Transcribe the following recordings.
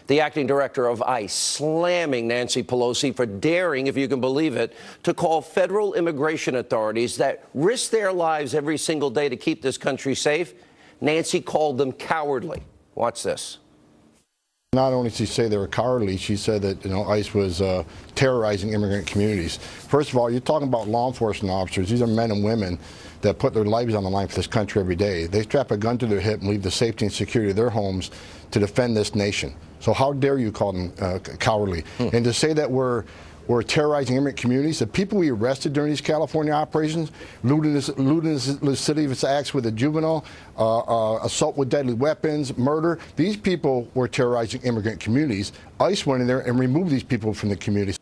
The acting director of ICE slamming Nancy Pelosi for daring, if you can believe it, to call federal immigration authorities that risk their lives every single day to keep this country safe. Nancy called them cowardly. Watch this. Not only did she say they were cowardly, she said that ICE was terrorizing immigrant communities. First of all, you're talking about law enforcement officers. These are men and women that put their lives on the line for this country every day. They strap a gun to their hip and leave the safety and security of their homes to defend this nation. So how dare you call them cowardly? And to say that we're terrorizing immigrant communities. The people we arrested during these California operations, looting the city of its acts with a juvenile, assault with deadly weapons, murder. These people were terrorizing immigrant communities. ICE went in there and removed these people from the communities.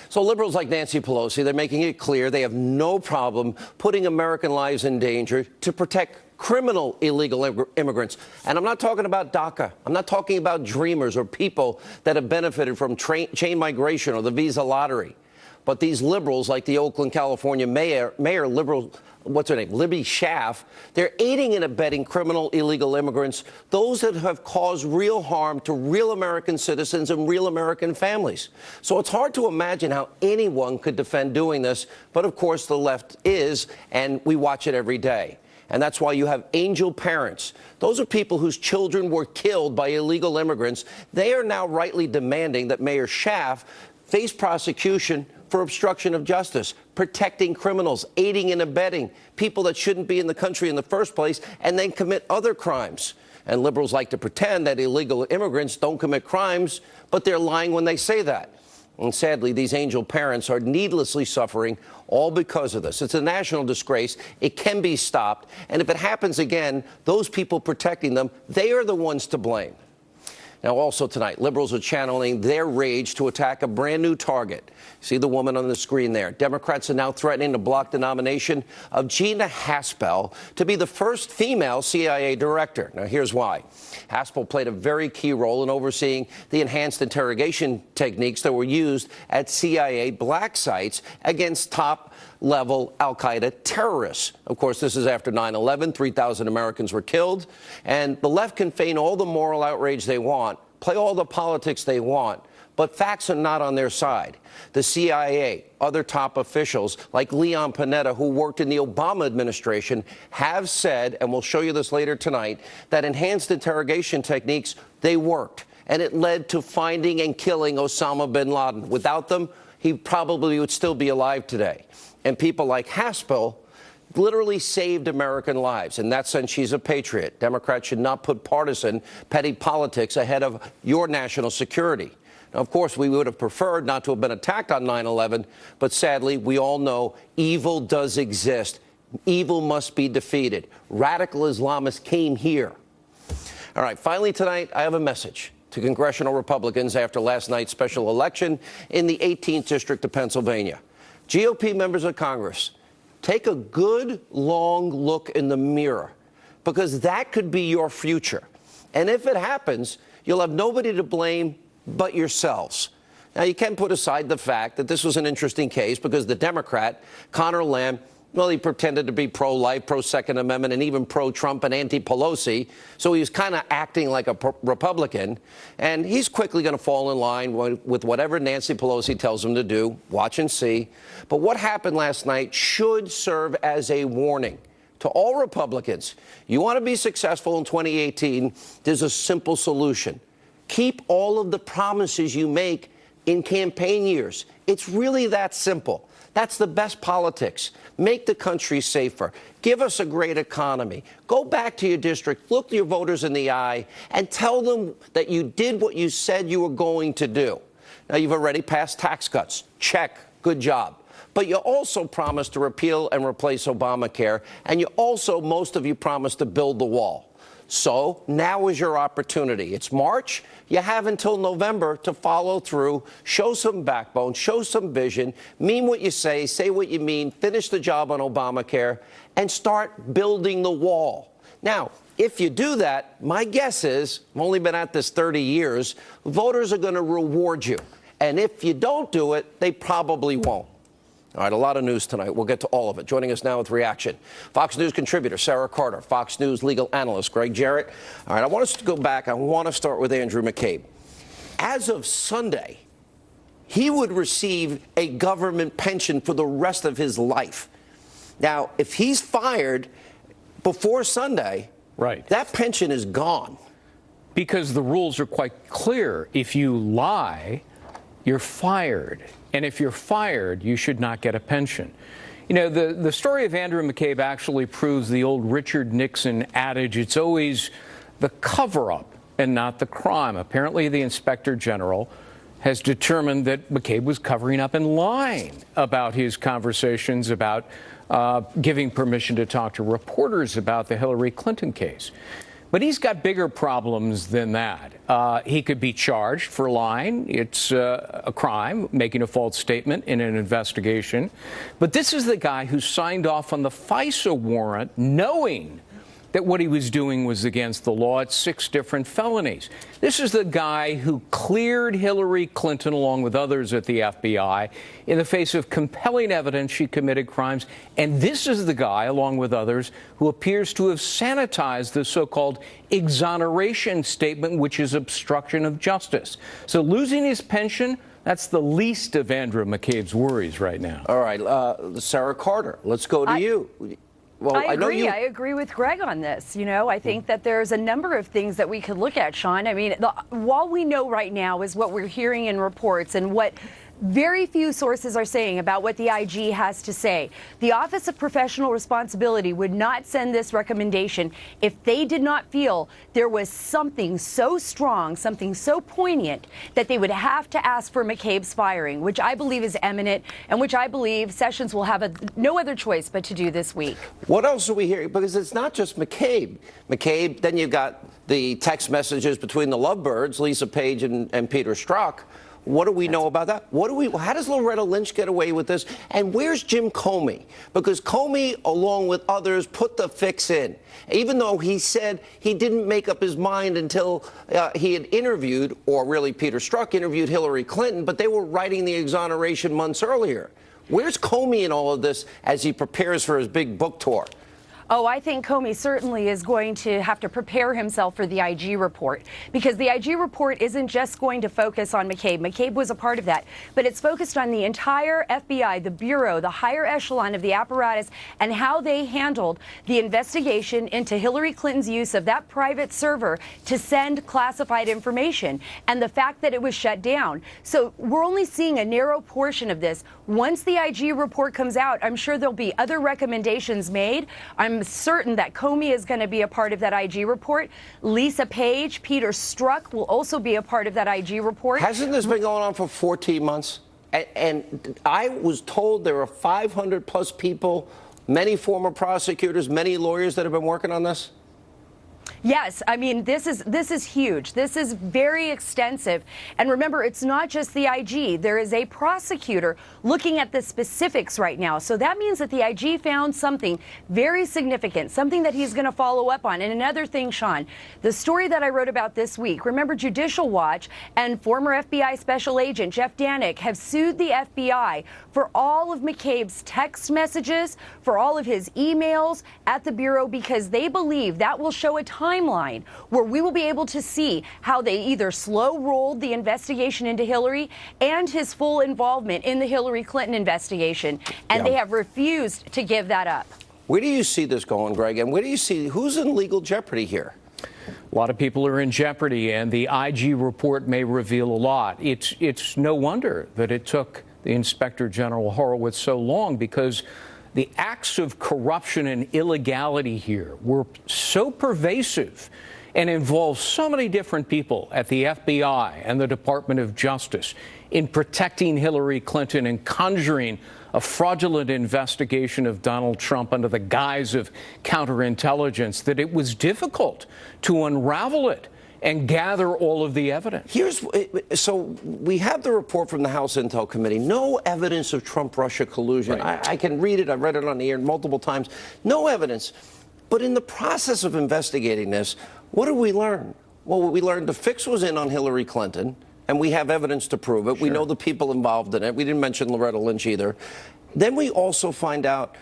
So liberals like Nancy Pelosi, they're making it clear they have no problem putting American lives in danger to protect criminal illegal immigrants. And I'm not talking about DACA. I'm not talking about dreamers or people that have benefited from chain migration or the visa lottery. But these liberals, like the Oakland, California mayor liberal, what's her name, Libby Schaaf, they're aiding and abetting criminal illegal immigrants, those that have caused real harm to real American citizens and real American families. So it's hard to imagine how anyone could defend doing this. But of course, the left is, and we watch it every day. And that's why you have angel parents. Those are people whose children were killed by illegal immigrants. They are now rightly demanding that Mayor Schaaf face prosecution for obstruction of justice, protecting criminals, aiding and abetting people that shouldn't be in the country in the first place, and then commit other crimes. And liberals like to pretend that illegal immigrants don't commit crimes, but they're lying when they say that. And sadly, these angel parents are needlessly suffering all because of this. It's a national disgrace. It can be stopped. And if it happens again, those people protecting them, they are the ones to blame. Now, also tonight, liberals are channeling their rage to attack a brand new target. See the woman on the screen there. Democrats are now threatening to block the nomination of Gina Haspel to be the first female CIA director. Now, here's why. Haspel played a very key role in overseeing the enhanced interrogation techniques that were used at CIA black sites against top-level al-Qaeda terrorists. Of course, this is after 9/11. 3,000 Americans were killed. And the left can feign all the moral outrage they want, play all the politics they want, but facts are not on their side. The CIA, other top officials like Leon Panetta, who worked in the Obama administration, have said, and we'll show you this later tonight, that enhanced interrogation techniques, they worked. And it led to finding and killing Osama bin Laden. Without them, he probably would still be alive today. And people like Haspel literally saved American lives. In that sense, she's a patriot. Democrats should not put partisan, petty politics ahead of your national security. Now, of course, we would have preferred not to have been attacked on 9/11, but sadly, we all know evil does exist. Evil must be defeated. Radical Islamists came here. All right, finally tonight, I have a message to congressional Republicans after last night's special election in the 18th District of Pennsylvania. GOP members of Congress, take a good, long look in the mirror, because that could be your future. And if it happens, you'll have nobody to blame but yourselves. Now, you can put aside the fact that this was an interesting case because the Democrat, Conor Lamb, well, he pretended to be pro-life, pro-Second Amendment, and even pro-Trump and anti-Pelosi. So he was kind of acting like a Republican. And he's quickly going to fall in line with whatever Nancy Pelosi tells him to do. Watch and see. But what happened last night should serve as a warning to all Republicans. You want to be successful in 2018, there's a simple solution. Keep all of the promises you make in campaign years. It's really that simple. That's the best politics. Make the country safer. Give us a great economy. Go back to your district, look your voters in the eye, and tell them that you did what you said you were going to do. Now, you've already passed tax cuts. Check. Good job. But you also promised to repeal and replace Obamacare, and you also, most of you, promised to build the wall. So now is your opportunity. It's March. You have until November to follow through, show some backbone, show some vision, mean what you say what you mean, finish the job on Obamacare, and start building the wall. Now, if you do that, my guess is, I've only been at this 30 years, voters are going to reward you. And if you don't do it, they probably won't. All right, a lot of news tonight. We'll get to all of it. Joining us now with reaction, Fox News contributor Sarah Carter, Fox News legal analyst Greg Jarrett. All right, I want us to go back. I want to start with Andrew McCabe. as of Sunday, he would receive a government pension for the rest of his life. Now, if he's fired before Sunday, right, that pension is gone. Because the rules are quite clear. If you lie, you're fired. And if you're fired, you should not get a pension. You know, the story of Andrew McCabe actually proves the old Richard Nixon adage, it's always the cover-up and not the crime. Apparently, the Inspector General has determined that McCabe was covering up and lying about his conversations about giving permission to talk to reporters about the Hillary Clinton case. But he's got bigger problems than that. He could be charged for lying. It's a crime, making a false statement in an investigation. But this is the guy who signed off on the FISA warrant knowing that what he was doing was against the law. It's 6 different felonies. This is the guy who cleared Hillary Clinton, along with others at the FBI, in the face of compelling evidence she committed crimes. And this is the guy, along with others, who appears to have sanitized the so-called exoneration statement, which is obstruction of justice. So losing his pension, that's the least of Andrew McCabe's worries right now. All right, Sarah Carter, let's go to you. Well, I agree with Greg on this. You know, I think that there's a number of things that we could look at, Sean. I mean, all we know right now is what we're hearing in reports and what very few sources are saying about what the IG has to say. The Office of Professional Responsibility would not send this recommendation if they did not feel there was something so strong, something so poignant, that they would have to ask for McCabe's firing, which I believe is imminent and which I believe Sessions will have no other choice but to do this week. What else are we hearing? Because it's not just McCabe. Then you've got the text messages between the lovebirds, Lisa Page and Peter Strzok. What do we know about that? How does Loretta Lynch get away with this? And where's Jim Comey? Because Comey, along with others, put the fix in. Even though he said he didn't make up his mind until he had interviewed, or really Peter Strzok interviewed Hillary Clinton, but they were writing the exoneration months earlier. Where's Comey in all of this as he prepares for his big book tour? Oh, I think Comey certainly is going to have to prepare himself for the IG report, because the IG report isn't just going to focus on McCabe. McCabe was a part of that, but it's focused on the entire FBI, the Bureau, the higher echelon of the apparatus, and how they handled the investigation into Hillary Clinton's use of that private server to send classified information, and the fact that it was shut down. So we're only seeing a narrow portion of this. Once the IG report comes out, I'm sure there'll be other recommendations made. I'm certain that Comey is going to be a part of that IG report. Lisa Page, Peter Strzok will also be a part of that IG report. Hasn't this been going on for 14 months? And I was told there are 500 plus people, many former prosecutors, many lawyers that have been working on this. Yes, I mean, this is huge. This is very extensive. And remember, it's not just the IG. There is a prosecutor looking at the specifics right now. So that means that the IG found something very significant, something that he's going to follow up on. And another thing, Sean, the story that I wrote about this week, remember Judicial Watch and former FBI Special Agent Jeff Danik have sued the FBI for all of McCabe's text messages, for all of his emails at the Bureau, because they believe that will show a timeline where we will be able to see how they either slow-rolled the investigation into Hillary and his full involvement in the Hillary Clinton investigation. And they have refused to give that up. Where do you see this going, Greg? And where do you see who's in legal jeopardy here? A lot of people are in jeopardy, and the IG report may reveal a lot. It's no wonder that it took the Inspector General Horowitz so long, because the acts of corruption and illegality here were so pervasive and involved so many different people at the FBI and the Department of Justice in protecting Hillary Clinton and conjuring a fraudulent investigation of Donald Trump under the guise of counterintelligence that it was difficult to unravel it and gather all of the evidence. So we have the report from the House Intel Committee. No evidence of Trump-Russia collusion. Right. I can read it. I've read it on the air multiple times. No evidence. But in the process of investigating this, what did we learn? Well, we learned the fix was in on Hillary Clinton, and we have evidence to prove it. Sure. We know the people involved in it. We didn't mention Loretta Lynch either. Then we also find out,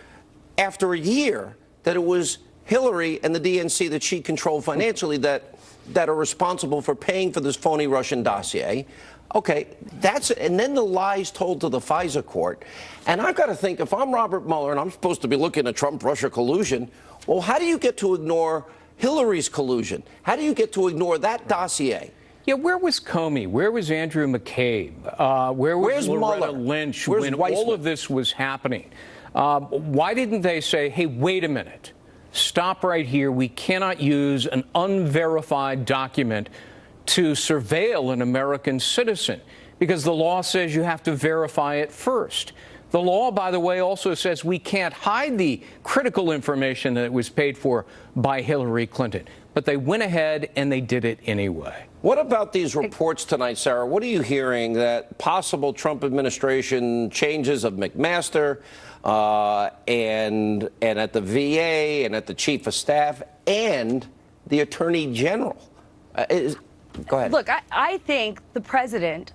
after a year, that it was Hillary and the DNC that she controlled financially that that are responsible for paying for this phony Russian dossier. Okay, and then the lies told to the FISA court. And I've got to think, if I'm Robert Mueller and I'm supposed to be looking at Trump-Russia collusion, well, how do you get to ignore Hillary's collusion? How do you get to ignore that dossier? Yeah, where was Comey? Where was Andrew McCabe? Where was Loretta Lynch when all of this was happening? Why didn't they say, hey, wait a minute, stop right here. We cannot use an unverified document to surveil an American citizen, because the law says you have to verify it first. The law, by the way, also says we can't hide the critical information that was paid for by Hillary Clinton. But they went ahead and they did it anyway. What about these reports tonight, Sarah? What are you hearing that possible Trump administration changes of McMaster and at the VA and at the chief of staff and the attorney general? Go ahead. Look, I think the President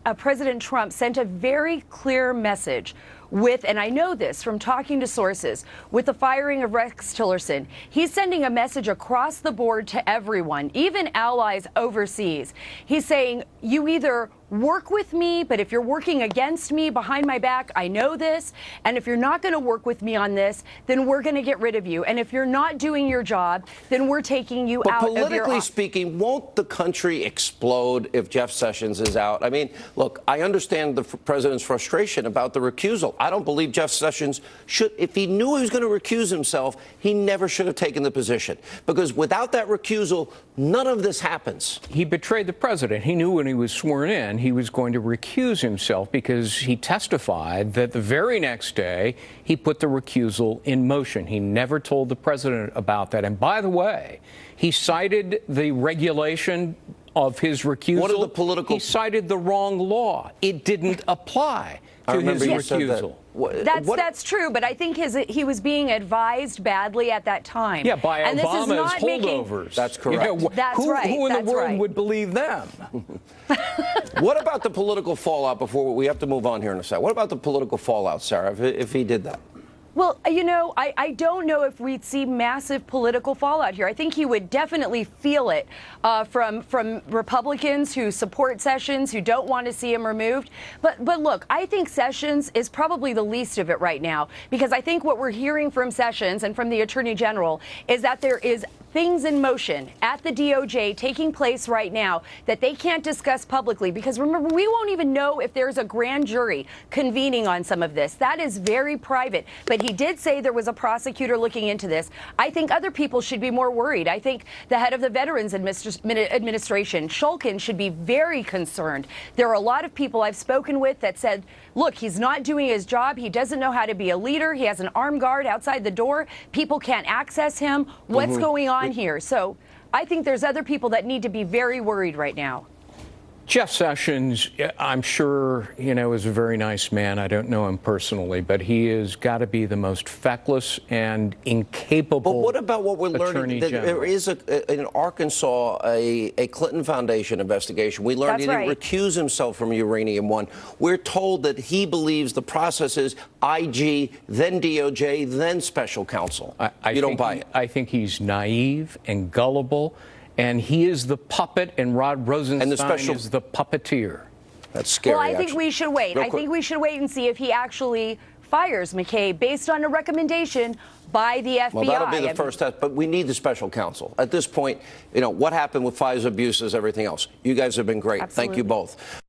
Trump, sent a very clear message with, and I know this from talking to sources, with the firing of Rex Tillerson. He's sending a message across the board to everyone, even allies overseas. He's saying, you either work with me, but if you're working against me behind my back, I know this. And if you're not going to work with me on this, then we're going to get rid of you. And if you're not doing your job, then we're taking you out of your office. But politically speaking, won't the country explode if Jeff Sessions is out? I mean, look, I understand the president's frustration about the recusal. I don't believe Jeff Sessions should, if he knew he was going to recuse himself, he never should have taken the position. Because without that recusal, none of this happens. He betrayed the president. He knew when he was sworn in he was going to recuse himself, because he testified that the very next day he put the recusal in motion. He never told the president about that. And by the way, he cited the regulation of his recusal. What are the political... He cited the wrong law. It didn't apply to his recusal. That's true, but I think he was being advised badly at that time. Yeah, by Obama's holdovers. That's correct. That's right. Who in the world would believe them? What about the political fallout before we have to move on here in a second? What about the political fallout, Sarah, if he did that? Well, you know, I don't know if we'd see massive political fallout here. I think he would definitely feel it from Republicans who support Sessions, who don't want to see him removed. But look, I think Sessions is probably the least of it right now, because I think what we're hearing from Sessions and from the Attorney General is that there is things in motion at the DOJ taking place right now that they can't discuss publicly, because remember, we won't even know if there's a grand jury convening on some of this. That is very private. But he did say there was a prosecutor looking into this. I think other people should be more worried. I think the head of the Veterans Administration, Shulkin, should be very concerned. There are a lot of people I've spoken with that said, look, he's not doing his job. He doesn't know how to be a leader. He has an armed guard outside the door. People can't access him. What's going on here? So I think there's other people that need to be very worried right now. Jeff Sessions, I'm sure, is a very nice man. I don't know him personally, but he has got to be the most feckless and incapable. But what about what we're learning? That there is in Arkansas a Clinton Foundation investigation. We learned he didn't recuse himself from Uranium One. We're told that he believes the process is IG, then DOJ, then special counsel. You don't buy it? I think he's naive and gullible. And he is the puppet, and Rod Rosenstein is the puppeteer. That's scary. Well, I think we should wait. I think we should wait and see if he actually fires McCabe based on a recommendation by the FBI. Well, that'll be the first test, but we need the special counsel. At this point, what happened with FISA abuses, everything else. You guys have been great. Absolutely. Thank you both.